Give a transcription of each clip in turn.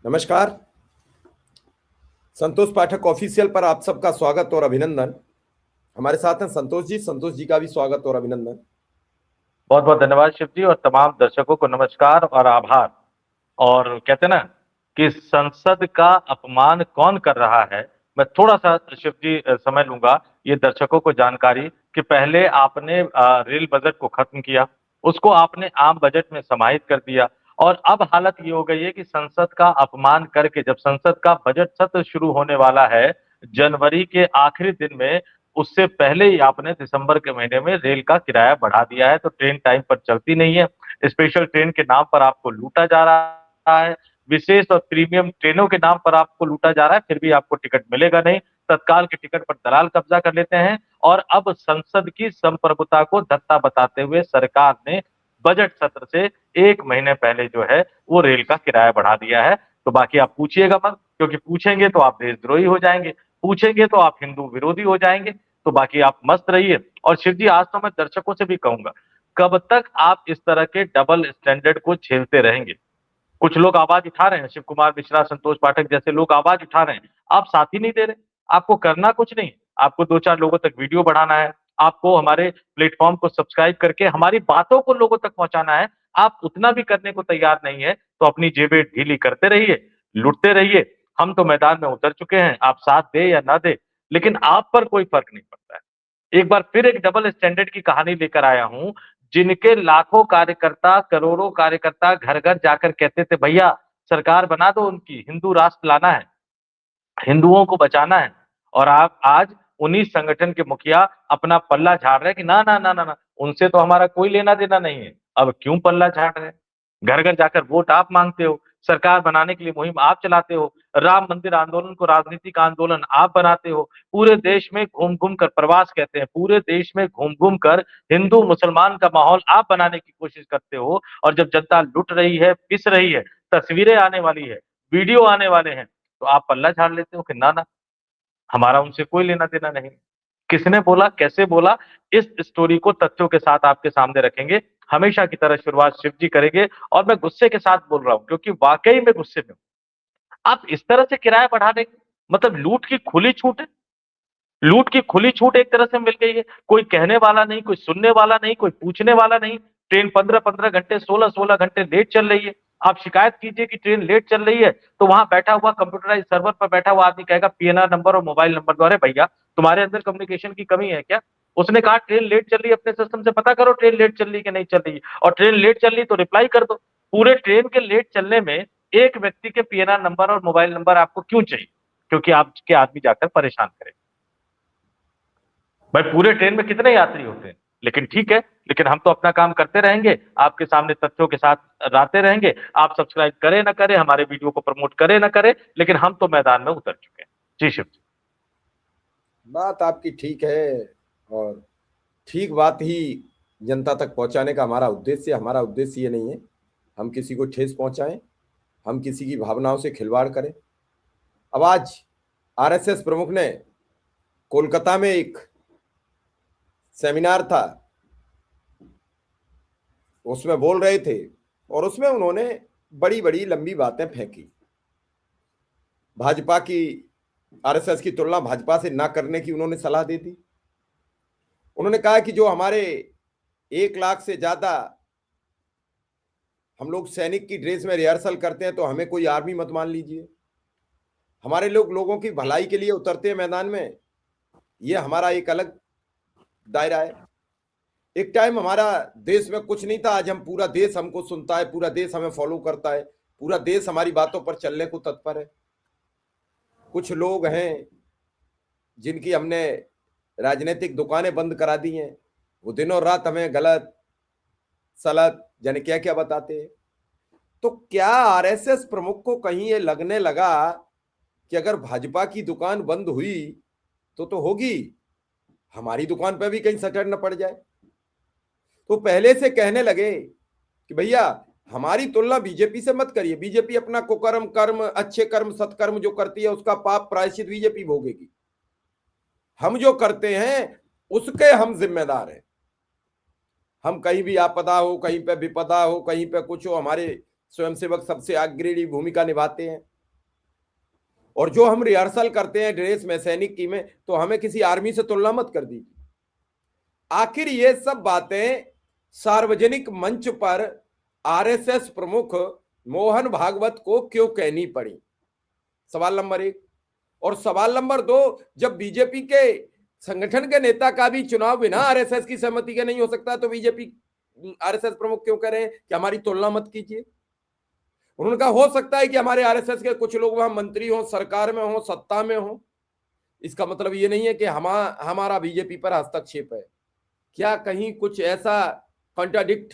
नमस्कार। संतोष पाठक ऑफिशियल पर आप सबका स्वागत और अभिनंदन। हमारे साथ हैं संतोष जी। संतोष जी का भी स्वागत और अभिनंदन। बहुत बहुत धन्यवाद शिव जी और तमाम दर्शकों को नमस्कार और आभार। और कहते हैं ना कि संसद का अपमान कौन कर रहा है। मैं थोड़ा सा शिव जी समय लूंगा ये दर्शकों को जानकारी कि पहले आपने रेल बजट को खत्म किया, उसको आपने आम बजट में समाहित कर दिया और अब हालत ये हो गई है कि संसद का अपमान करके जब संसद का बजट सत्र शुरू होने वाला है जनवरी के आखिरी दिन में, उससे पहले ही आपने दिसंबर के महीने में रेल का किराया बढ़ा दिया है। तो ट्रेन टाइम पर चलती नहीं है, स्पेशल ट्रेन के नाम पर आपको लूटा जा रहा है, विशेष और प्रीमियम ट्रेनों के नाम पर आपको लूटा जा रहा है, फिर भी आपको टिकट मिलेगा नहीं। तत्काल के टिकट पर दलाल कब्जा कर लेते हैं और अब संसद की संप्रभुता को धत्ता बताते हुए सरकार ने बजट सत्र से एक महीने पहले जो है वो रेल का किराया बढ़ा दिया है। तो बाकी आप पूछिएगा मत, क्योंकि पूछेंगे तो आप देशद्रोही हो जाएंगे, पूछेंगे तो आप हिंदू विरोधी हो जाएंगे। तो बाकी आप मस्त रहिए। और शिव जी आज तो मैं दर्शकों से भी कहूंगा, कब तक आप इस तरह के डबल स्टैंडर्ड को झेलते रहेंगे। कुछ लोग आवाज उठा रहे हैं, शिव कुमार मिश्रा, संतोष पाठक जैसे लोग आवाज उठा रहे हैं, आप साथ ही नहीं दे रहे। आपको करना कुछ नहीं, आपको दो चार लोगों तक वीडियो बढ़ाना है, आपको हमारे प्लेटफॉर्म को सब्सक्राइब करके हमारी बातों को लोगों तक पहुंचाना है। आप उतना भी करने को तैयार नहीं है तो अपनी जेबें ढीली करते रहिए, लुटते रहिए। हम तो मैदान में उतर चुके हैं, आप साथ दे या ना दे, लेकिन आप पर कोई फर्क नहीं पड़ता है। एक बार फिर एक डबल स्टैंडर्ड की कहानी लेकर आया हूं, जिनके लाखों कार्यकर्ता, करोड़ों कार्यकर्ता घर घर जाकर कहते थे भैया सरकार बना दो, उनकी हिंदू राष्ट्र लाना है, हिंदुओं को बचाना है। और आप आज उन्हीं संगठन के मुखिया अपना पल्ला झाड़ रहे हैं कि ना ना ना ना ना, उनसे तो हमारा कोई लेना देना नहीं है। अब क्यों पल्ला झाड़ रहे हैं? घर घर जाकर वोट आप मांगते हो, सरकार बनाने के लिए मुहिम आप चलाते हो, राम मंदिर आंदोलन को राजनीतिक आंदोलन आप बनाते हो, पूरे देश में घूम घूम कर, प्रवास कहते हैं, पूरे देश में घूम घूम कर हिंदू मुसलमान का माहौल आप बनाने की कोशिश करते हो। और जब जनता लुट रही है, पिस रही है, तस्वीरें आने वाली है, वीडियो आने वाले हैं, तो आप पल्ला झाड़ लेते हो कि ना ना, हमारा उनसे कोई लेना देना नहीं। किसने बोला, कैसे बोला, इस स्टोरी को तथ्यों के साथ आपके सामने रखेंगे। हमेशा की तरह शुरुआत शिव जी करेंगे और मैं गुस्से के साथ बोल रहा हूं क्योंकि वाकई में गुस्से में हूं। आप इस तरह से किराया बढ़ा देंगे, मतलब लूट की खुली छूट है। लूट की खुली छूट एक तरह से मिल गई है, कोई कहने वाला नहीं, कोई सुनने वाला नहीं, कोई पूछने वाला नहीं। ट्रेन 15-15 घंटे, 16-16 घंटे लेट चल रही है। आप शिकायत कीजिए कि ट्रेन लेट चल रही है, तो वहां बैठा हुआ कंप्यूटराइज सर्वर पर बैठा हुआ आदमी कहेगा पीएनआर नंबर और मोबाइल नंबर दो। अरे भैया, तुम्हारे अंदर कम्युनिकेशन की कमी है क्या? उसने कहा ट्रेन लेट चल रही है, अपने सिस्टम से पता करो ट्रेन लेट चल रही है कि नहीं चल रही है, और ट्रेन लेट चल रही तो रिप्लाई कर दो। पूरे ट्रेन के लेट चलने में एक व्यक्ति के पीएनआर नंबर और मोबाइल नंबर आपको क्यों चाहिए? क्योंकि आपके आदमी जाकर परेशान करे। भाई पूरे ट्रेन में कितने यात्री होते हैं? लेकिन ठीक है, लेकिन हम तो अपना काम करते रहेंगे, आपके सामने तथ्यों के साथ रहते रहेंगे। आप सब्सक्राइब करें ना करें, हमारे वीडियो को प्रमोट करें ना करें, लेकिन हम तो मैदान में उतर चुके हैं। जी शिव जी। बात आपकी ठीक है और ठीक बात ही जनता तक पहुंचाने का हमारा उद्देश्य ये नहीं है हम किसी को ठेस पहुंचाएं, हम किसी की भावनाओं से खिलवाड़ करें। अब आज आरएसएस प्रमुख ने कोलकाता में एक सेमिनार था, उसमें बोल रहे थे और उसमें उन्होंने बड़ी बड़ी लंबी बातें फेंकी। भाजपा की, आरएसएस की तुलना भाजपा से ना करने की उन्होंने सलाह दे दी। उन्होंने कहा कि जो हमारे 1 लाख से ज्यादा हम लोग सैनिक की ड्रेस में रिहर्सल करते हैं तो हमें कोई आर्मी मत मान लीजिए। हमारे लोग लोगों की भलाई के लिए उतरते हैं मैदान में, ये हमारा एक अलग दायरा है। एक टाइम हमारा देश में कुछ नहीं था, आज हम पूरा देश हमको सुनता है, पूरा देश हमें फॉलो करता है, पूरा देश हमारी बातों पर चलने को तत्पर है। कुछ लोग हैं जिनकी हमने राजनीतिक दुकानें बंद करा दी हैं, वो दिनों रात हमें गलत सलत जाने क्या क्या बताते हैं। तो क्या आरएसएस प्रमुख को कहीं ये लगने लगा कि अगर भाजपा की दुकान बंद हुई तो होगी, हमारी दुकान पर भी कहीं शटर न पड़ जाए? तो पहले से कहने लगे कि भैया हमारी तुलना बीजेपी से मत करिए, बीजेपी अपना कुकर्म कर्म, अच्छे कर्म सत्कर्म जो करती है उसका पाप प्रायश्चित बीजेपी भोगेगी, हम जो करते हैं उसके हम जिम्मेदार हैं। हम कहीं भी आपदा हो, कहीं पे विपदा हो, कहीं पे कुछ हो, हमारे स्वयंसेवक सबसे अग्रणी भूमिका निभाते हैं। और जो हम रिहर्सल करते हैं ड्रेस में सैनिक की में, तो हमें किसी आर्मी से तुलना मत कर दीजिए। आखिर ये सब बातें सार्वजनिक मंच पर आरएसएस प्रमुख मोहन भागवत को क्यों कहनी पड़ी? सवाल नंबर 1। और सवाल नंबर 2, जब बीजेपी के संगठन के नेता का भी चुनाव बिना आरएसएस की सहमति के नहीं हो सकता, तो बीजेपी आरएसएस प्रमुख क्यों कह रहे हैं कि हमारी तुलना मत कीजिए? उन्होंने कहा हो सकता है कि हमारे आरएसएस के कुछ लोग वहां मंत्री हो, सरकार में हो, सत्ता में हो। इसका मतलब ये नहीं है कि हमारा बीजेपी पर हस्तक्षेप है। क्या कहीं कुछ ऐसा कॉन्ट्राडिक्ट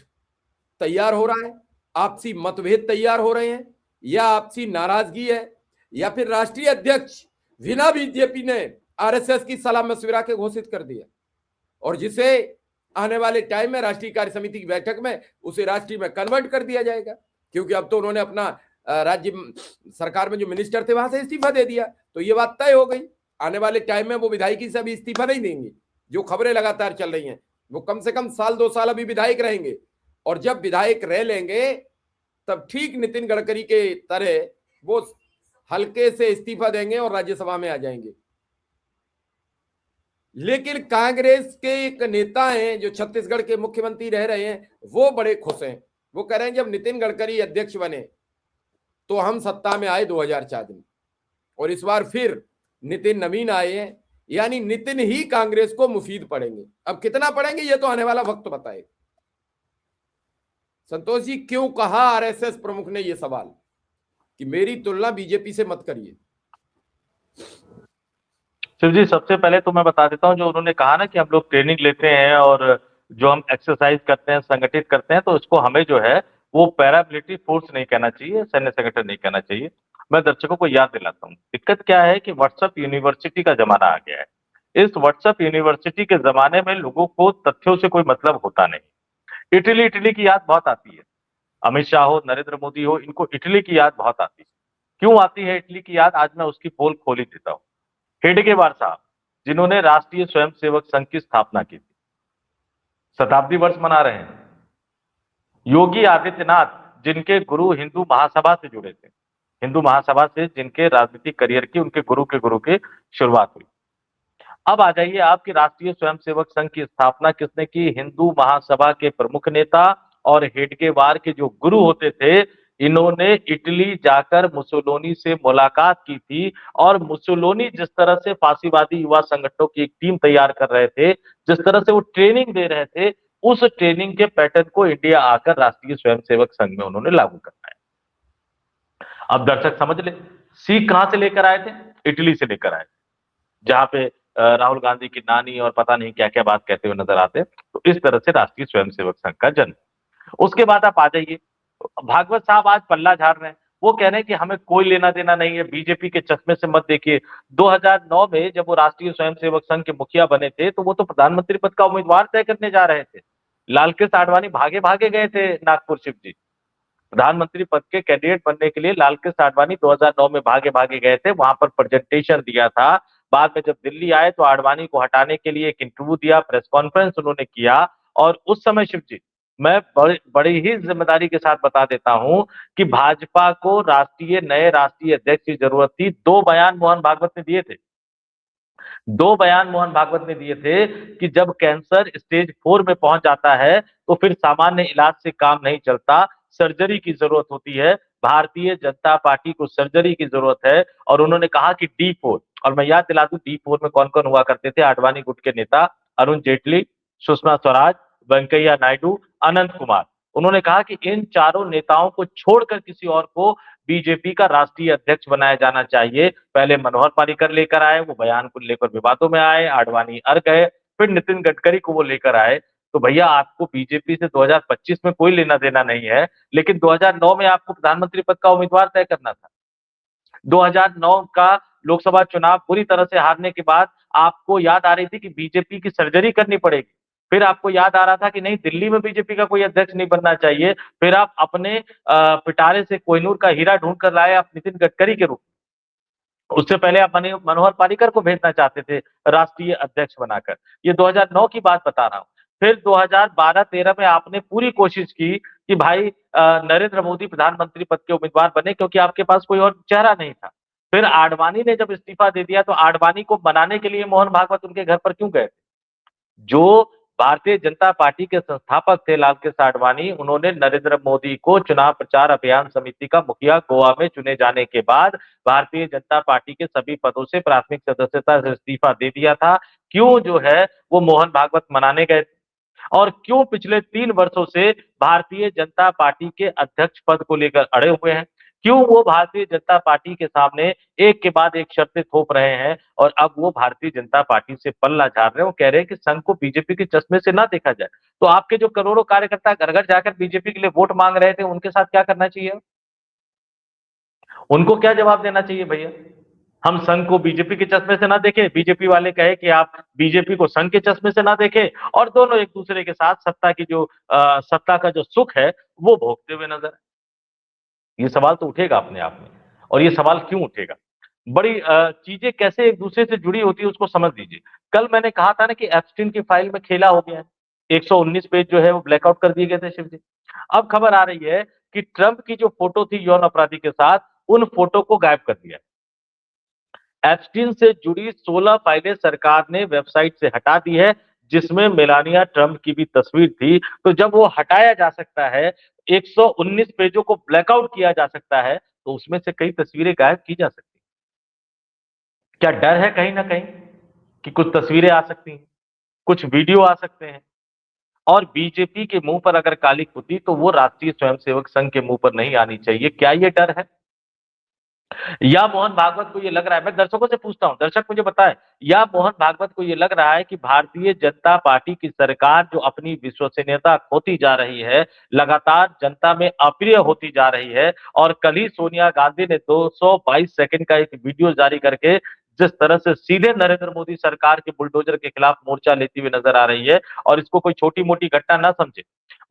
तैयार हो रहा है, आपसी मतभेद तैयार हो रहे हैं, या आपसी नाराजगी है, या फिर राष्ट्रीय अध्यक्ष बिना बीजेपी ने आरएसएस की सलाह मशविरा के घोषित कर दिया, और जिसे आने वाले टाइम में राष्ट्रीय कार्य समिति की बैठक में उसे राष्ट्रीय में कन्वर्ट कर दिया जाएगा, क्योंकि अब तो उन्होंने अपना राज्य सरकार में जो मिनिस्टर थे वहां से इस्तीफा दे दिया, तो ये बात तय हो गई। आने वाले टाइम में वो विधायकी से अभी इस्तीफा नहीं देंगे। जो खबरें लगातार चल रही हैं, वो कम से कम साल 2 साल अभी विधायक रहेंगे, और जब विधायक रह लेंगे तब ठीक नितिन गडकरी के तरह वो हल्के से इस्तीफा देंगे और राज्यसभा में आ जाएंगे। लेकिन कांग्रेस के एक नेता हैं जो छत्तीसगढ़ के मुख्यमंत्री रह रहे हैं, वो बड़े खुश हैं। वो कह रहे हैं जब नितिन गडकरी अध्यक्ष बने तो हम सत्ता में आए 2004 में, और इस बार फिर नितिन नवीन आए हैं, यानी नितिन ही कांग्रेस को मुफीद पड़ेंगे। अब कितना पड़ेंगे ये तो आने वाला वक्त बताएगा। संतोष जी, क्यों कहा आरएसएस प्रमुख ने यह सवाल कि मेरी तुलना बीजेपी से मत करिए? शिव जी, सबसे पहले तो मैं बता देता हूं, जो उन्होंने कहा ना कि हम लोग ट्रेनिंग लेते हैं और जो हम एक्सरसाइज करते हैं, संगठित करते हैं, तो इसको हमें जो है वो पैरामिलिट्री फोर्स नहीं कहना चाहिए, सैन्य संगठन नहीं कहना चाहिए। मैं दर्शकों को याद दिलाता हूँ, दिक्कत क्या है कि व्हाट्सएप यूनिवर्सिटी का जमाना आ गया है। इस व्हाट्सएप यूनिवर्सिटी के जमाने में लोगों को तथ्यों से कोई मतलब होता नहीं। इटली इटली की याद बहुत आती है। अमित शाह हो, नरेंद्र मोदी हो, इनको इटली की याद बहुत आती है। क्यों आती है इटली की याद? आज मैं उसकी पोल खोल ही देता हूँ। हेडगेवार साहब, जिन्होंने राष्ट्रीय स्वयंसेवक संघ की स्थापना की थी, शताब्दी वर्ष मना रहे हैं। योगी आदित्यनाथ, जिनके गुरु हिंदू महासभा से जुड़े थे, हिंदू महासभा से जिनके राजनीतिक करियर की, उनके गुरु के शुरुआत हुई। अब आ जाइए, आपकी राष्ट्रीय स्वयंसेवक संघ की स्थापना किसने की? हिंदू महासभा के प्रमुख नेता और हेडगेवार के जो गुरु होते थे, इन्होंने इटली जाकर मुसोलिनी से मुलाकात की थी, और मुसोलिनी जिस तरह से फांसीवादी युवा संगठनों की एक टीम तैयार कर रहे थे, जिस तरह से वो ट्रेनिंग दे रहे थे, उस ट्रेनिंग के पैटर्न को इंडिया आकर राष्ट्रीय स्वयंसेवक संघ में उन्होंने लागू करना है। अब दर्शक समझ ले, सीख कहां से लेकर आए थे? इटली से लेकर आए थे, जहां पे राहुल गांधी की नानी और पता नहीं क्या क्या बात कहते हुए नजर आते। तो इस तरह से राष्ट्रीय स्वयंसेवक संघ का जन्म। उसके बाद आप आ जाइए, भागवत साहब आज पल्ला झाड़ रहे हैं। वो कह रहे हैं कि हमें कोई लेना देना नहीं है, बीजेपी के चश्मे से मत देखिए। 2009 में जब वो राष्ट्रीय स्वयंसेवक संघ के मुखिया बने थे, तो वो तो प्रधानमंत्री पद का उम्मीदवार तय करने जा रहे थे। लालकृष्ण आडवाणी भागे भागे गए थे नागपुर। शिव जी, प्रधानमंत्री पद के कैंडिडेट बनने के लिए लालकृष्ण आडवाणी 2009 में भागे भागे गए थे, वहां पर प्रेजेंटेशन दिया था। बाद में जब दिल्ली आए तो आडवाणी को हटाने के लिए एक इंटरव्यू दिया, प्रेस कॉन्फ्रेंस उन्होंने किया, और उस समय शिव जी, मैं बड़ी ही जिम्मेदारी के साथ बता देता हूं कि भाजपा को नए राष्ट्रीय अध्यक्ष की जरूरत थी। 2 बयान मोहन भागवत ने दिए थे। 2 बयान मोहन भागवत ने दिए थे कि जब कैंसर स्टेज 4 में पहुंच जाता है तो फिर सामान्य इलाज से काम नहीं चलता, सर्जरी की जरूरत होती है। भारतीय जनता पार्टी को सर्जरी की जरूरत है, और उन्होंने कहा कि D4, और मैं याद दिला दूं D4 में कौन कौन हुआ करते थे? आडवाणी गुट के नेता अरुण जेटली, सुषमा स्वराज, वेंकैया नायडू, अनंत कुमार। उन्होंने कहा कि इन चारों नेताओं को छोड़कर किसी और को बीजेपी का राष्ट्रीय अध्यक्ष बनाया जाना चाहिए। पहले मनोहर पर्रिकर लेकर आए, वो बयान को लेकर विवादों में आए, आडवाणी अड़ गए, फिर नितिन गडकरी को वो लेकर आए। तो भैया, आपको बीजेपी से 2025 में कोई लेना देना नहीं है, लेकिन 2009 में आपको प्रधानमंत्री पद का उम्मीदवार तय करना था। 2009 का लोकसभा चुनाव पूरी तरह से हारने के बाद आपको याद आ रही थी कि बीजेपी की सर्जरी करनी पड़ेगी। फिर आपको याद आ रहा था कि नहीं, दिल्ली में बीजेपी का कोई अध्यक्ष नहीं बनना चाहिए। फिर आप अपने पिटारे से कोहिनूर का हीरा ढूंढ कर लाए आप नितिन गडकरी के रूप में। उससे पहले आप मनोहर पर्रिकर को भेजना चाहते थे राष्ट्रीय अध्यक्ष बनाकर। ये 2009 की बात बता रहा हूं। फिर 2012-13 में आपने पूरी कोशिश की कि भाई नरेंद्र मोदी प्रधानमंत्री पद के उम्मीदवार बने, क्योंकि आपके पास कोई और चेहरा नहीं था। फिर आडवाणी ने जब इस्तीफा दे दिया तो आडवाणी को मनाने के लिए मोहन भागवत उनके घर पर क्यों गए? जो भारतीय जनता पार्टी के संस्थापक थे लाल कृष्ण आडवाणी, उन्होंने नरेंद्र मोदी को चुनाव प्रचार अभियान समिति का मुखिया गोवा में चुने जाने के बाद भारतीय जनता पार्टी के सभी पदों से प्राथमिक सदस्यता से इस्तीफा दे दिया था। क्यों जो है वो मोहन भागवत मनाने गए? और क्यों पिछले 3 वर्षों से भारतीय जनता पार्टी के अध्यक्ष पद को लेकर अड़े हुए हैं? क्यों वो भारतीय जनता पार्टी के सामने एक के बाद एक शर्तें थोप रहे हैं और अब वो भारतीय जनता पार्टी से पल्ला झाड़ रहे हैं? वो कह रहे हैं कि संघ को बीजेपी के चश्मे से ना देखा जाए। तो आपके जो करोड़ों कार्यकर्ता घर घर जाकर बीजेपी के लिए वोट मांग रहे थे, उनके साथ क्या करना चाहिए? उनको क्या जवाब देना चाहिए भैया? हम संघ को बीजेपी के चश्मे से ना देखें, बीजेपी वाले कहे कि आप बीजेपी को संघ के चश्मे से ना देखें, और दोनों एक दूसरे के साथ सत्ता की जो सत्ता का जो सुख है वो भोगते हुए नजर आए। ये सवाल तो उठेगा अपने आप में। और ये सवाल क्यों उठेगा? बड़ी चीजें कैसे एक दूसरे से जुड़ी होती है उसको समझ लीजिए। कल मैंने कहा था ना कि एप्स्टीन की फाइल में खेला हो गया है। 119 पेज जो है वो ब्लैकआउट कर दिए गए थे शिव जी। अब खबर आ रही है कि ट्रंप की जो फोटो थी यौन अपराधी के साथ, उन फोटो को गायब कर दिया। एप्स्टीन से जुड़ी 16 फाइलें सरकार ने वेबसाइट से हटा दी है, जिसमें मेलानिया ट्रंप की भी तस्वीर थी। तो जब वो हटाया जा सकता है, 119 पेजों को ब्लैकआउट किया जा सकता है, तो उसमें से कई तस्वीरें गायब की जा सकती हैं। क्या डर है कहीं ना कहीं कि कुछ तस्वीरें आ सकती हैं, कुछ वीडियो आ सकते हैं? और बीजेपी के मुंह पर अगर काली कुती तो वो राष्ट्रीय स्वयंसेवक संघ के मुंह पर नहीं आनी चाहिए। क्या ये डर है? या मोहन भागवत को ये लग रहा है, मैं दर्शकों से पूछता हूं, दर्शक मुझे बताएं, या मोहन भागवत को ये लग रहा है कि भारतीय जनता पार्टी की सरकार जो अपनी विश्वसनीयता खोती जा रही है, लगातार जनता में अप्रिय होती जा रही है, और कल ही सोनिया गांधी ने 222 सेकंड का एक वीडियो जारी करके जिस तरह से सीधे नरेंद्र मोदी सरकार के बुलडोजर के खिलाफ मोर्चा लेती हुई नजर आ रही है, और इसको कोई छोटी मोटी घटना ना समझे।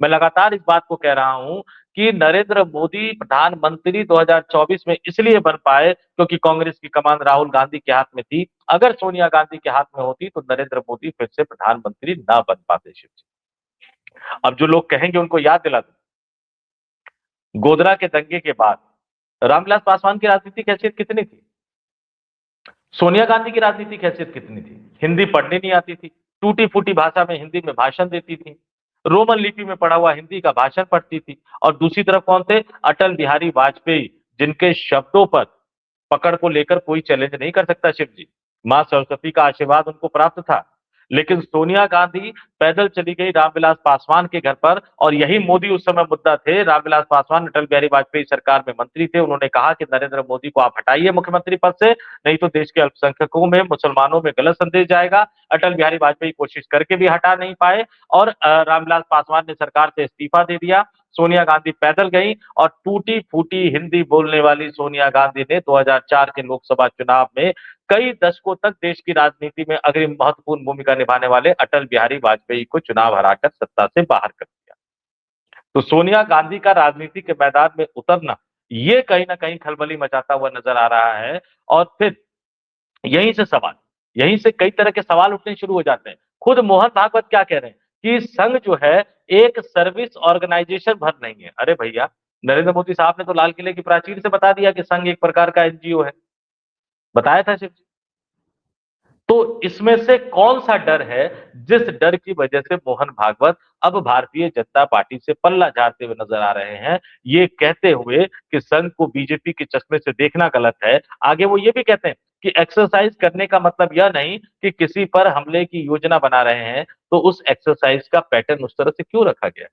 मैं लगातार इस बात को कह रहा हूं कि नरेंद्र मोदी प्रधानमंत्री 2024 में इसलिए बन पाए क्योंकि कांग्रेस की कमान राहुल गांधी के हाथ में थी। अगर सोनिया गांधी के हाथ में होती तो नरेंद्र मोदी फिर से प्रधानमंत्री ना बन पाते शिव जी। अब जो लोग कहेंगे उनको याद दिला दो, गोधरा के दंगे के बाद रामविलास पासवान की राजनीतिक हैसियत कितनी थी? सोनिया गांधी की राजनीतिक हैसियत कितनी थी? हिंदी पढ़नी नहीं आती थी, टूटी फूटी भाषा में हिंदी में भाषण देती थी, रोमन लिपि में पढ़ा हुआ हिंदी का भाषण पढ़ती थी। और दूसरी तरफ कौन थे? अटल बिहारी वाजपेयी, जिनके शब्दों पर पकड़ को लेकर कोई चैलेंज नहीं कर सकता शिव जी। मां सरस्वती का आशीर्वाद उनको प्राप्त था। लेकिन सोनिया गांधी पैदल चली गई रामविलास पासवान के घर पर, और यही मोदी उस समय मुद्दा थे। रामविलास पासवान अटल बिहारी वाजपेयी सरकार में मंत्री थे। उन्होंने कहा कि नरेंद्र मोदी को आप हटाइए मुख्यमंत्री पद से, नहीं तो देश के अल्पसंख्यकों में, मुसलमानों में गलत संदेश जाएगा। अटल बिहारी वाजपेयी कोशिश करके भी हटा नहीं पाए, और रामविलास पासवान ने सरकार से इस्तीफा दे दिया। सोनिया गांधी पैदल गई, और टूटी फूटी हिंदी बोलने वाली सोनिया गांधी ने 2004 के लोकसभा चुनाव में कई दशकों तक देश की राजनीति में अग्रिम महत्वपूर्ण भूमिका निभाने वाले अटल बिहारी वाजपेयी को चुनाव हराकर सत्ता से बाहर कर दिया। तो सोनिया गांधी का राजनीति के मैदान में उतरना, ये कहीं ना कहीं खलबली मचाता हुआ नजर आ रहा है। और फिर यहीं से सवाल, यहीं से कई तरह के सवाल उठने शुरू हो जाते हैं। खुद मोहन भागवत क्या कह रहे हैं कि संघ जो है एक सर्विस ऑर्गेनाइजेशन भर नहीं है। अरे भैया, नरेंद्र मोदी साहब ने तो लाल किले की प्राचीर से बता दिया कि संघ एक प्रकार का एनजीओ है, बताया था शिव जी। तो इसमें से कौन सा डर है जिस डर की वजह से मोहन भागवत अब भारतीय जनता पार्टी से पल्ला झाड़ते हुए नजर आ रहे हैं, ये कहते हुए कि संघ को बीजेपी के चश्मे से देखना गलत है। आगे वो ये भी कहते हैं कि एक्सरसाइज करने का मतलब यह नहीं कि किसी पर हमले की योजना बना रहे हैं, तो उस एक्सरसाइज का पैटर्न उस तरह से क्यों रखा गया?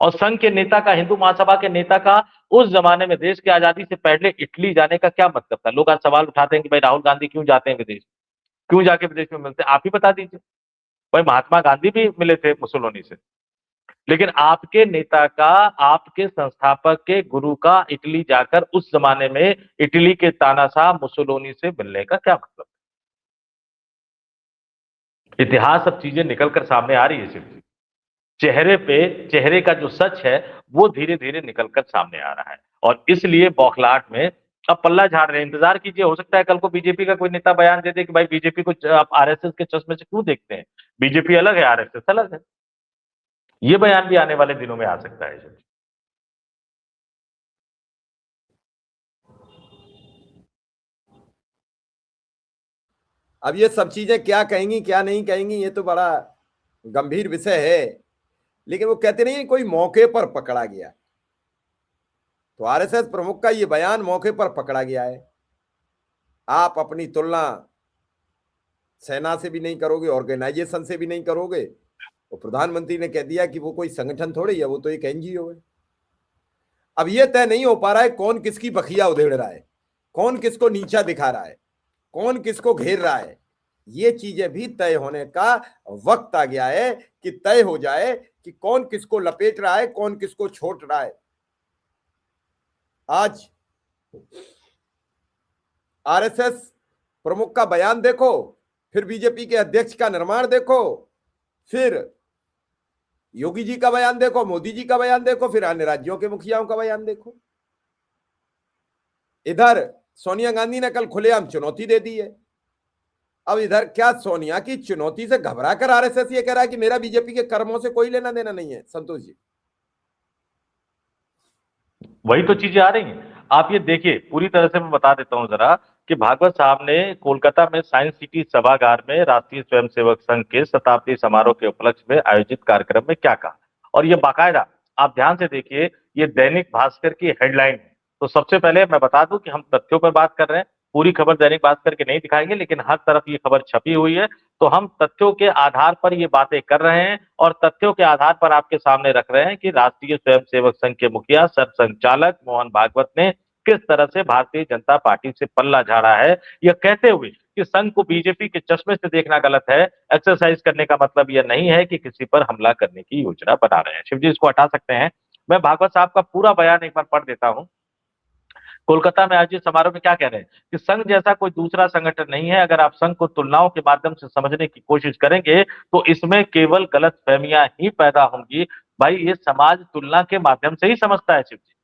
और संघ के नेता का, हिंदू महासभा के नेता का उस जमाने में देश की आजादी से पहले इटली जाने का क्या मतलब था? लोग आज सवाल उठाते हैं कि भाई राहुल गांधी क्यों जाते हैं विदेश, क्यों जाके विदेश में मिलते? आप ही बता दीजिए। भाई महात्मा गांधी भी मिले थे मुसोलिनी से, लेकिन आपके नेता का, आपके संस्थापक के गुरु का इटली जाकर उस जमाने में इटली के तानाशाह मुसोलिनी से मिलने का क्या मतलब? इतिहास, अब चीजें निकलकर सामने आ रही है सिर्फ, चेहरे पे, चेहरे का जो सच है वो धीरे धीरे निकलकर सामने आ रहा है। और इसलिए बौखलाहट में अब पल्ला झाड़ रहे हैं। इंतजार कीजिए, हो सकता है कल को बीजेपी का कोई नेता बयान दे दे कि भाई बीजेपी को आप आरएसएस के चश्मे से क्यों देखते हैं, बीजेपी अलग है, आरएसएस अलग है। ये बयान भी आने वाले दिनों में आ सकता है। अब ये सब चीजें क्या कहेंगी क्या नहीं कहेंगी, ये तो बड़ा गंभीर विषय है। लेकिन वो कहते नहीं कोई मौके पर पकड़ा गया, तो आरएसएस प्रमुख का ये बयान मौके पर पकड़ा गया है। आप अपनी तुलना सेना से भी नहीं करोगे, ऑर्गेनाइजेशन से भी नहीं करोगे। तो प्रधानमंत्री ने कह दिया कि वो कोई संगठन थोड़ी है, वो तो एक एनजीओ है। अब ये तय नहीं हो पा रहा है कौन किसकी बखिया उधेड़ रहा है, कौन किसको नीचा दिखा रहा है, कौन किसको घेर रहा है। ये चीजें भी तय होने का वक्त आ गया है कि तय हो जाए कि कौन किसको लपेट रहा है, कौन किसको छोड़ रहा है। आज आरएसएस प्रमुख का बयान देखो, फिर बीजेपी के अध्यक्ष का निर्माण देखो, फिर योगी जी का बयान देखो, मोदी जी का बयान देखो, फिर अन्य राज्यों के मुखियाओं का बयान देखो। इधर सोनिया गांधी ने कल खुलेआम चुनौती दे दी है। अब इधर क्या सोनिया की चुनौती से घबरा कर आरएसएस ये कह रहा है कि मेरा बीजेपी के कर्मों से कोई लेना देना नहीं है। संतोष जी, वही तो चीजें आ रही हैं। आप ये देखिए, पूरी तरह से मैं बता देता हूं जरा कि भागवत साहब ने कोलकाता में साइंस सिटी सभागार में राष्ट्रीय स्वयंसेवक संघ के शताब्दी समारोह के उपलक्ष्य में आयोजित कार्यक्रम में क्या कहा, और ये बाकायदा आप ध्यान से देखिए, ये दैनिक भास्कर की हेडलाइन है। तो सबसे पहले मैं बता दूं कि हम तथ्यों पर बात कर रहे हैं, पूरी खबर दैनिक भास्कर के नहीं दिखाएंगे, लेकिन हर तरफ ये खबर छपी हुई है। तो हम तथ्यों के आधार पर ये बातें कर रहे हैं और तथ्यों के आधार पर आपके सामने रख रहे हैं कि राष्ट्रीय स्वयंसेवक संघ के मुखिया सरसंघचालक मोहन भागवत ने किस तरह से भारतीय जनता पार्टी से पल्ला झाड़ा है, यह कहते हुए कि संघ को बीजेपी के चश्मे से देखना गलत है। एक्सरसाइज करने का मतलब यह नहीं है कि किसी पर हमला करने की योजना बना रहे हैं। शिव जी, इसको हटा सकते हैं। मैं भागवत साहब का पूरा बयान एक बार पढ़ देता हूं। कोलकाता में आयोजित समारोह में क्या कह रहे हैं कि संघ जैसा कोई दूसरा संगठन नहीं है। अगर आप संघ को तुलनाओं के माध्यम से समझने की कोशिश करेंगे तो इसमें केवल गलत फहमियां ही पैदा होंगी। भाई, ये समाज तुलना के माध्यम से ही समझता है। शिव जी,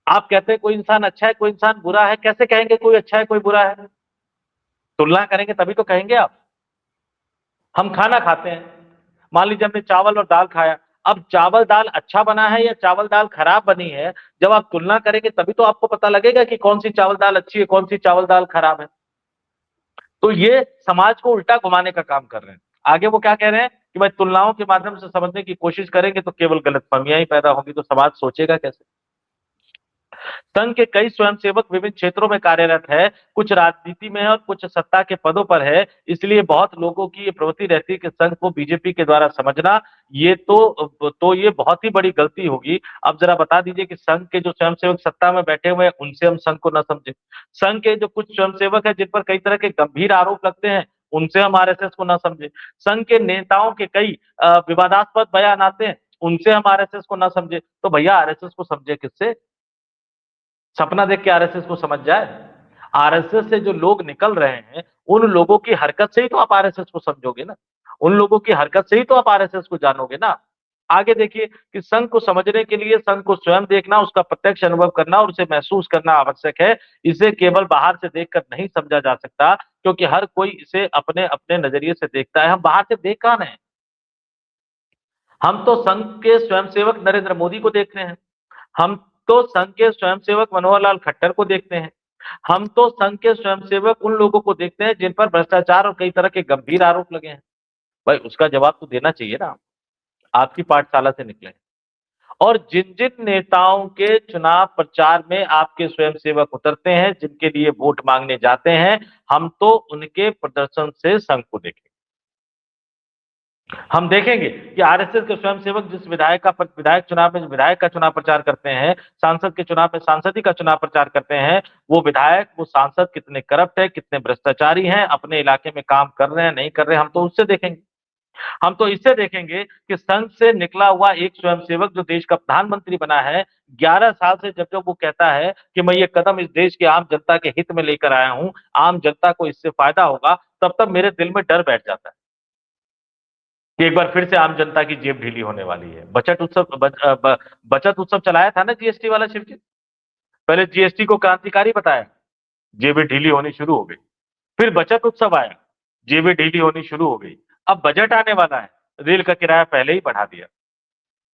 आप कहते हैं कोई इंसान अच्छा है कोई इंसान बुरा है, कैसे कहेंगे कोई अच्छा है कोई बुरा है? तुलना करेंगे तभी तो कहेंगे आप। हम खाना खाते हैं, मान लीजिए हमने चावल और दाल खाया, अब चावल दाल अच्छा बना है या चावल दाल खराब बनी है, जब आप तुलना करेंगे तभी तो आपको पता लगेगा कि कौन सी चावल दाल अच्छी है कौन सी चावल दाल खराब है। तो ये समाज को उल्टा घुमाने का काम कर रहे हैं। आगे वो क्या कह रहे हैं कि भाई तुलनाओं के माध्यम से समझने की कोशिश करेंगे तो केवल गलतफहमियां ही पैदा होंगी, तो समाज सोचेगा कैसे? संघ के कई स्वयंसेवक विभिन्न क्षेत्रों में कार्यरत है, कुछ राजनीति में है और कुछ सत्ता के पदों पर है। इसलिए बहुत लोगों की ये प्रवृत्ति रहती है कि संघ को बीजेपी के द्वारा समझना, ये तो ये बहुत ही बड़ी गलती होगी। अब जरा बता दीजिए कि संघ के जो स्वयंसेवक सत्ता में बैठे हुए हैं उनसे हम संघ को ना समझे, संघ के जो कुछ स्वयंसेवक है जिन पर कई तरह के गंभीर आरोप लगते हैं उनसे हम आरएसएस को ना समझे, संघ के नेताओं के कई विवादास्पद बयान आते हैं उनसे हम आरएसएस को ना समझे, तो भैया आरएसएस को समझे किससे? सपना देख के आरएसएस को समझ जाए? आरएसएस से जो लोग निकल रहे हैं उन लोगों की हरकत से ही तो आप आरएसएस को समझोगे ना, उन लोगों की हरकत से ही तो आप आरएसएस को जानोगे ना। आगे देखिए कि संघ को समझने के लिए संघ को स्वयं देखना, उसका प्रत्यक्ष अनुभव करना और उसे महसूस करना आवश्यक है। इसे केवल बाहर से देखकर नहीं समझा जा सकता, क्योंकि हर कोई इसे अपने अपने नजरिए से देखता है। हम बाहर से देख कहां रहे हैं, हम तो संघ के स्वयंसेवक नरेंद्र मोदी को देख रहे हैं, हम तो संघ के स्वयंसेवक मनोहर लाल खट्टर को देखते हैं, हम तो संघ के स्वयंसेवक उन लोगों को देखते हैं जिन पर भ्रष्टाचार और कई तरह के गंभीर आरोप लगे हैं। भाई, उसका जवाब तो देना चाहिए ना, आपकी पाठशाला से निकले। और जिन जिन नेताओं के चुनाव प्रचार में आपके स्वयंसेवक उतरते हैं, जिनके लिए वोट मांगने जाते हैं, हम तो उनके प्रदर्शन से संघ को देखेंगे। हम देखेंगे कि आरएसएस के स्वयंसेवक जिस विधायक चुनाव में विधायक का चुनाव प्रचार करते हैं, सांसद के चुनाव में सांसद का चुनाव प्रचार करते हैं, वो विधायक वो सांसद कितने करप्ट है, कितने भ्रष्टाचारी हैं, अपने इलाके में काम कर रहे हैं नहीं कर रहे हैं, हम तो उससे देखेंगे। हम तो इससे देखेंगे कि संघ से निकला हुआ एक स्वयंसेवक जो देश का प्रधानमंत्री बना है, 11 साल से जब जब वो कहता है कि मैं ये कदम इस देश की आम जनता के हित में लेकर आया हूं, आम जनता को इससे फायदा होगा, तब तब मेरे दिल में डर बैठ जाता है कि एक बार फिर से आम जनता की जेब ढीली होने वाली है। बचत उत्सव चलाया था ना जीएसटी वाला शिव जी, पहले जीएसटी को क्रांतिकारी बताया, जेबें ढीली होनी शुरू हो गई। फिर बचत उत्सव आया, जेबें ढीली होनी शुरू हो गई। अब बजट आने वाला है, रेल का किराया पहले ही बढ़ा दिया।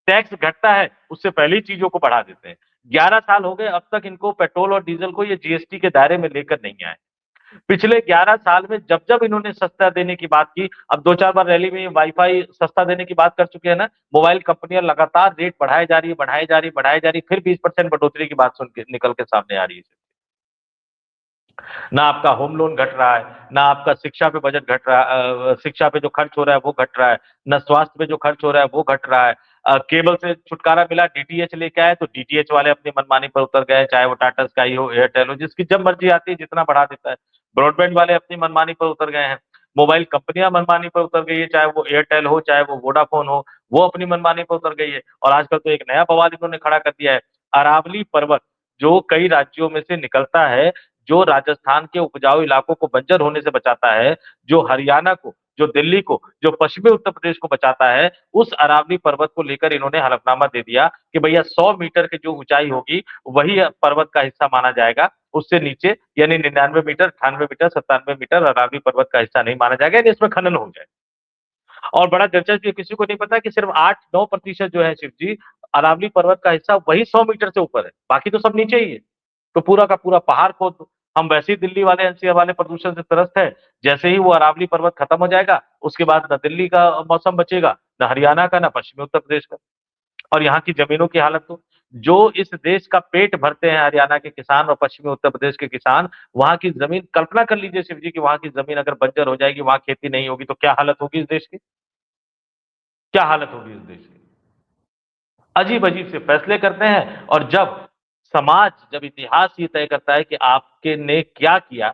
टैक्स घटता है, उससे पहले ही चीजों को बढ़ा देते हैं। 11 साल हो गए, अब तक इनको पेट्रोल और डीजल को ये जीएसटी के दायरे में लेकर नहीं आए। पिछले 11 साल में जब-जब इन्होंने सस्ता देने की बात की, अब 2-4 बार रैली में वाई-फाई सस्ता देने की बात कर चुके हैं ना, मोबाइल कंपनियां लगातार रेट बढ़ाए जा रही है, बढ़ाई जा रही है, बढ़ाई जा रही है, फिर 20% बढ़ोतरी की बात सुन के निकल के सामने आ रही है। ना आपका होम लोन घट रहा है, ना आपका शिक्षा पे बजट घट रहा है, शिक्षा पे जो खर्च हो रहा है वो घट रहा है, ना स्वास्थ्य पे जो खर्च हो रहा है वो घट रहा है। केबल से छुटकारा मिला, डीटीएच लेके आए तो डीटीएच वाले अपनी मनमानी पर उतर गए, चाहे वो टाटा स्काई हो, एयरटेल हो, जिसकी जब मर्जी आती है जितना बढ़ा देता है। ब्रॉडबैंड वाले अपनी मनमानी पर उतर गए हैं, मोबाइल कंपनियां मनमानी पर उतर गई है, चाहे वो एयरटेल हो, चाहे वो वोडाफोन हो, वो अपनी मनमानी पर उतर गई है। और आजकल तो एक नया बवाल इन्होंने खड़ा कर दिया है, अरावली पर्वत जो कई राज्यों में से निकलता है, जो राजस्थान के उपजाऊ इलाकों को बंजर होने से बचाता है, जो हरियाणा को, जो दिल्ली को, जो पश्चिमी उत्तर प्रदेश को बचाता है, उस अरावली पर्वत को लेकर इन्होंने हलफनामा दे दिया कि भैया 100 मीटर की जो ऊंचाई होगी, वही पर्वत का हिस्सा माना जाएगा। उससे नीचे यानी 99 मीटर, 98 मीटर, 97 मीटर अरावली पर्वत का हिस्सा नहीं माना जाएगा, यानी इसमें खनन हो जाए। और बड़ा दिलचस्प, ये किसी को नहीं पता कि सिर्फ 8-9% जो है शिव जी, अरावली पर्वत का हिस्सा वही 100 मीटर से ऊपर है, बाकी तो सब नीचे ही है। तो पूरा का पूरा पहाड़ खोद दो। हम वैसे ही दिल्ली वाले, एनसीआर वाले प्रदूषण से त्रस्त है। जैसे ही वो अरावली पर्वत खत्म हो जाएगा, उसके बाद ना दिल्ली का मौसम बचेगा, ना हरियाणा का, ना पश्चिमी उत्तर प्रदेश का। और यहाँ की जमीनों की हालत तो, जो इस देश का पेट भरते हैं हरियाणा के किसान और पश्चिमी उत्तर प्रदेश के किसान, वहाँ की जमीन, कल्पना कर लीजिए शिव जी कि वहाँ की जमीन अगर बंजर हो जाएगी, वहाँ खेती नहीं होगी, तो क्या हालत होगी इस देश की? क्या हालत होगी इस देश की? अजीब-अजीब से फैसले करते हैं, और जब इतिहास ये तय करता है कि आपके ने क्या किया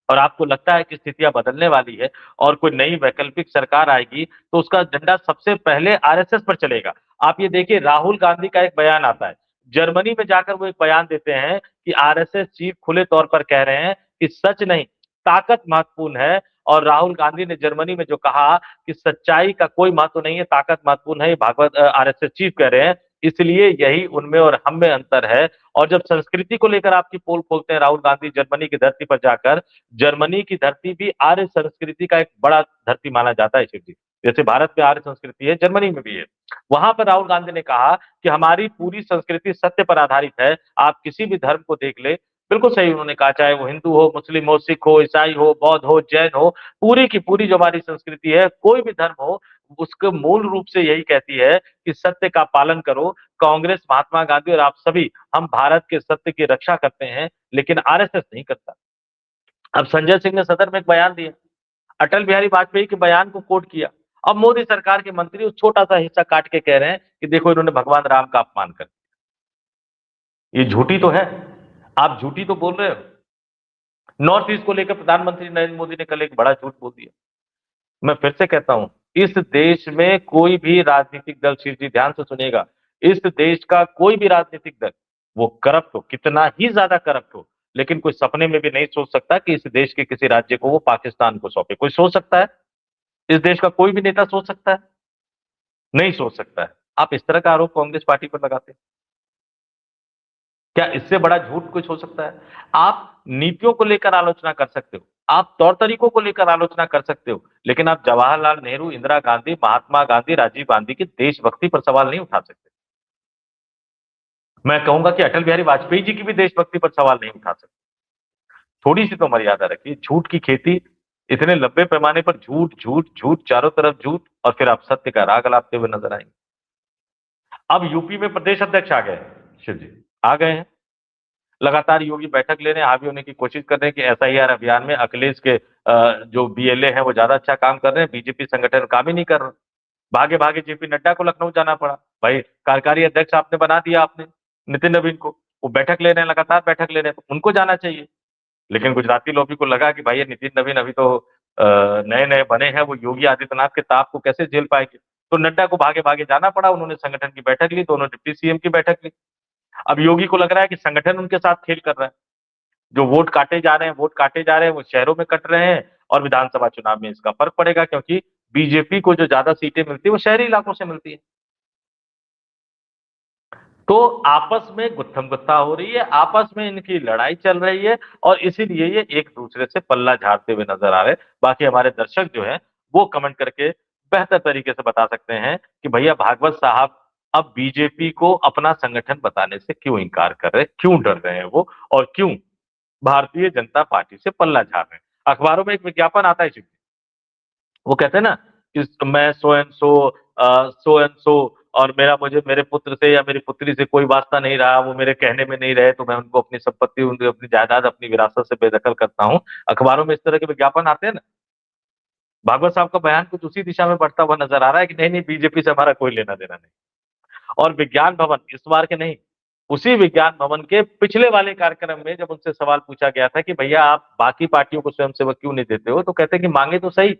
और आपको लगता है कि स्थितियाँ बदलने वाली है और कोई नई वैकल्पिक सरकार आएगी, तो उसका झंडा सबसे पहले आरएसएस पर चलेगा। आप ये देखिए, राहुल गांधी का एक बयान आता है। जर्मनी में जाकर वो एक बयान देते हैं कि आरएसएस चीफ खुले तौर पर कह रहे हैं कि सच नहीं, ताकत महत्वपूर्ण है। और राहुल गांधी ने जर्मनी में जो कहा कि सच्चाई का कोई महत्व नहीं है, ताकत महत्वपूर्ण है, ये भागवत आरएसएस चीफ कह रहे हैं। इसलिए यही उनमें और हम में अंतर है। और जब संस्कृति को लेकर आपकी पोल खोलते हैं राहुल गांधी जर्मनी की धरती पर जाकर, जर्मनी की धरती भी आर्य संस्कृति का एक बड़ा धरती माना जाता है शिव जी। जैसे भारत में आर्य संस्कृति है, जर्मनी में भी है। वहां पर राहुल गांधी ने कहा कि हमारी पूरी संस्कृति सत्य पर आधारित है, आप किसी भी धर्म को देख ले। बिल्कुल सही उन्होंने कहा, चाहे वो हिंदू हो, मुस्लिम हो, सिख हो, ईसाई हो, बौद्ध हो, जैन हो, पूरी की पूरी जो हमारी संस्कृति है, कोई भी धर्म हो, उसके मूल रूप से यही कहती है कि सत्य का पालन करो। कांग्रेस, महात्मा गांधी और आप सभी, हम भारत के सत्य की रक्षा करते हैं, लेकिन आरएसएस नहीं करता। अब संजय सिंह ने सदन में एक बयान दिया, अटल बिहारी वाजपेयी के बयान को कोट किया। अब मोदी सरकार के मंत्री उस छोटा सा हिस्सा काट के कह रहे हैं कि देखो इन्होंने भगवान राम का अपमान कर दिया। ये झूठी तो है, आप झूठी तो बोल रहे हो। नॉर्थ ईस्ट को लेकर प्रधानमंत्री नरेंद्र मोदी ने कल एक बड़ा झूठ बोल दिया। मैं फिर से कहता हूं, इस देश में कोई भी राजनीतिक दल, शिव जी ध्यान से सुनिएगा, इस देश का कोई भी राजनीतिक दल, वो करप्ट हो, कितना ही ज्यादा करप्ट हो, लेकिन कोई सपने में भी नहीं सोच सकता कि इस देश के किसी राज्य को वो पाकिस्तान को सौंपे। कोई सोच सकता है? इस देश का कोई भी नेता सोच सकता है? नहीं सोच सकता है। आप इस तरह का आरोप कांग्रेस पार्टी पर लगाते हैं। क्या इससे बड़ा झूठ कुछ हो सकता है? आप नीतियों को लेकर आलोचना कर सकते हो, आप तौर तरीकों को लेकर आलोचना कर सकते हो, लेकिन आप जवाहरलाल नेहरू, इंदिरा गांधी, महात्मा गांधी, राजीव गांधी की देशभक्ति पर सवाल नहीं उठा सकते। मैं कहूंगा कि अटल बिहारी वाजपेयी जी की भी देशभक्ति पर सवाल नहीं उठा सकते। थोड़ी सी तो मर्यादा रखिए। झूठ की खेती, इतने लंबे पैमाने पर झूठ झूठ झूठ, चारों तरफ झूठ, और फिर आप सत्य का राग अलापते हुए नजर आएंगे। अब यूपी में प्रदेश अध्यक्ष आ गए हैं शिव जी, आ गए हैं। लगातार योगी बैठक ले रहे हैं, हावी होने की कोशिश कर रहे हैं कि एसआईआर अभियान में अखिलेश के जो बीएलए हैं वो ज्यादा अच्छा काम कर रहे हैं, बीजेपी संगठन काम ही नहीं कर रहा। भागे भागे जेपी नड्डा को लखनऊ जाना पड़ा। भाई, कार्यकारी अध्यक्ष आपने बना दिया, आपने नितिन नवीन को, वो बैठक ले रहे हैं, लगातार बैठक ले रहे हैं, तो उनको जाना चाहिए। लेकिन गुजराती लॉबी को लगा कि भाई ये नितिन नवीन अभी तो नए नए बने हैं, वो योगी आदित्यनाथ के ताप को कैसे झेल पाएंगे, तो नड्डा को भागे भागे जाना पड़ा। उन्होंने संगठन की बैठक ली, दोनों डिप्टी सीएम की बैठक ली। अब योगी को लग रहा है कि संगठन उनके साथ खेल कर रहा है। जो वोट काटे जा रहे हैं, वोट काटे जा रहे हैं, वो शहरों में कट रहे हैं, और विधानसभा चुनाव में इसका फर्क पड़ेगा, क्योंकि बीजेपी को जो ज्यादा सीटें मिलती है वो शहरी इलाकों से मिलती है। तो आपस में गुत्थम गुत्था हो रही है, आपस में इनकी लड़ाई चल रही है और इसीलिए ये एक दूसरे से पल्ला झाड़ते हुए नजर आ रहे हैं। बाकी हमारे दर्शक जो हैं वो कमेंट करके बेहतर तरीके से बता सकते हैं कि भैया भागवत साहब अब बीजेपी को अपना संगठन बताने से क्यों इंकार कर रहे हैं, क्यों डर रहे हैं वो, और क्यों भारतीय जनता पार्टी से पल्ला झाड़ रहे हैं। अखबारों में एक विज्ञापन आता है, वो कहते हैं ना कि मैं सो एंड सो और मुझे मेरे पुत्र से या मेरी पुत्री से कोई वास्ता नहीं रहा, वो मेरे कहने में नहीं रहे तो मैं उनको अपनी संपत्ति, उनको अपनी जायदाद, अपनी विरासत से बेदखल करता हूँ। अखबारों में इस तरह के विज्ञापन आते हैं ना। भागवत साहब का बयान कुछ उसी दिशा में बढ़ता हुआ नजर आ रहा है कि नहीं नहीं, बीजेपी से हमारा कोई लेना देना नहीं। और विज्ञान भवन इस बार के नहीं, उसी विज्ञान भवन के पिछले वाले कार्यक्रम में जब उनसे सवाल पूछा गया था कि भैया आप बाकी पार्टियों को स्वयंसेवक क्यों नहीं देते हो, तो कहते हैं कि मांगे तो सही।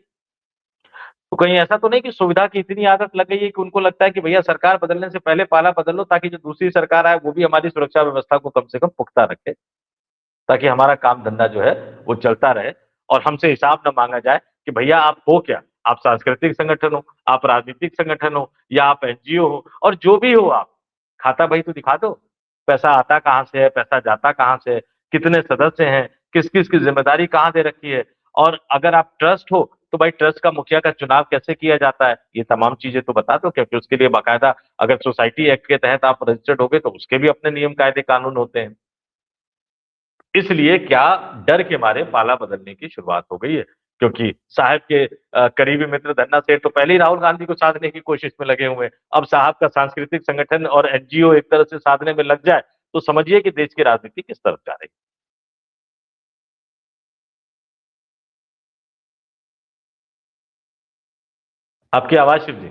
तो कहीं ऐसा तो नहीं कि सुविधा की इतनी आदत लग गई है कि उनको लगता है कि भैया सरकार बदलने से पहले पाला बदल लो, ताकि जो दूसरी सरकार आए वो भी हमारी सुरक्षा व्यवस्था को कम से कम पुख्ता रखे, ताकि हमारा काम धंधा जो है वो चलता रहे और हमसे हिसाब न मांगा जाए कि भैया आप हो क्या, आप सांस्कृतिक संगठन हो, आप राजनीतिक संगठन हो, या आप एनजीओ हो, और जो भी हो आप, खाता भाई तो दिखा दो, पैसा आता कहाँ से है, पैसा जाता कहाँ से है, कितने सदस्य हैं, किस किस की जिम्मेदारी कहाँ दे रखी है, और अगर आप ट्रस्ट हो तो भाई ट्रस्ट का मुखिया का चुनाव कैसे किया जाता है, ये तमाम चीजें तो बता दो, क्योंकि उसके लिए बाकायदा अगर सोसाइटी एक्ट के तहत आप रजिस्टर्ड हो गए तो उसके भी अपने नियम कायदे कानून होते हैं। इसलिए क्या डर के मारे पाला बदलने की शुरुआत हो गई है, क्योंकि साहब के करीबी मित्र धन्ना सेठ तो पहले ही राहुल गांधी को साधने की कोशिश में लगे हुए हैं। अब साहब का सांस्कृतिक संगठन और एनजीओ एक तरह से साधने में लग जाए तो समझिए कि देश की राजनीति किस तरफ जा रही है। आपकी आवाज शिव जी।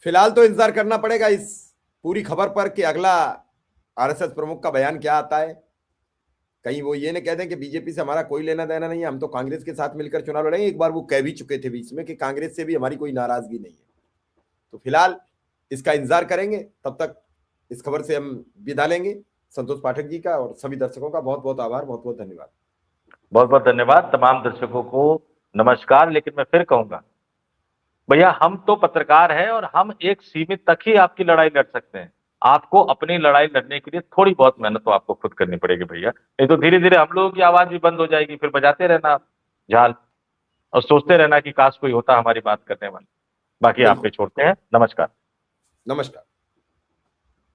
फिलहाल तो इंतजार करना पड़ेगा इस पूरी खबर पर कि अगला आरएसएस प्रमुख का बयान क्या आता है। कहीं वो ये न कह दें कि बीजेपी से हमारा कोई लेना देना नहीं है, हम तो कांग्रेस के साथ मिलकर चुनाव लड़ेंगे। एक बार वो कह भी चुके थे बीच में कि कांग्रेस से भी हमारी कोई नाराजगी नहीं है। तो फिलहाल इसका इंतजार करेंगे, तब तक इस खबर से हम विदा लेंगे। संतोष पाठक जी का और सभी दर्शकों का बहुत बहुत आभार, बहुत बहुत धन्यवाद। बहुत बहुत धन्यवाद तमाम दर्शकों को। नमस्कार। लेकिन मैं फिर कहूंगा भैया, हम तो पत्रकार हैं और हम एक सीमित तक ही आपकी लड़ाई लड़ सकते हैं। आपको अपनी लड़ाई लड़ने के लिए थोड़ी बहुत मेहनत तो आपको खुद करनी पड़ेगी भैया, नहीं तो धीरे धीरे हम लोगों की आवाज भी बंद हो जाएगी। फिर बजाते रहना आप झाल और सोचते रहना कि काश कोई होता हमारी बात करने वाला। बाकी आप पे बिल्कुल। छोड़ते हैं। नमस्कार। नमस्कार।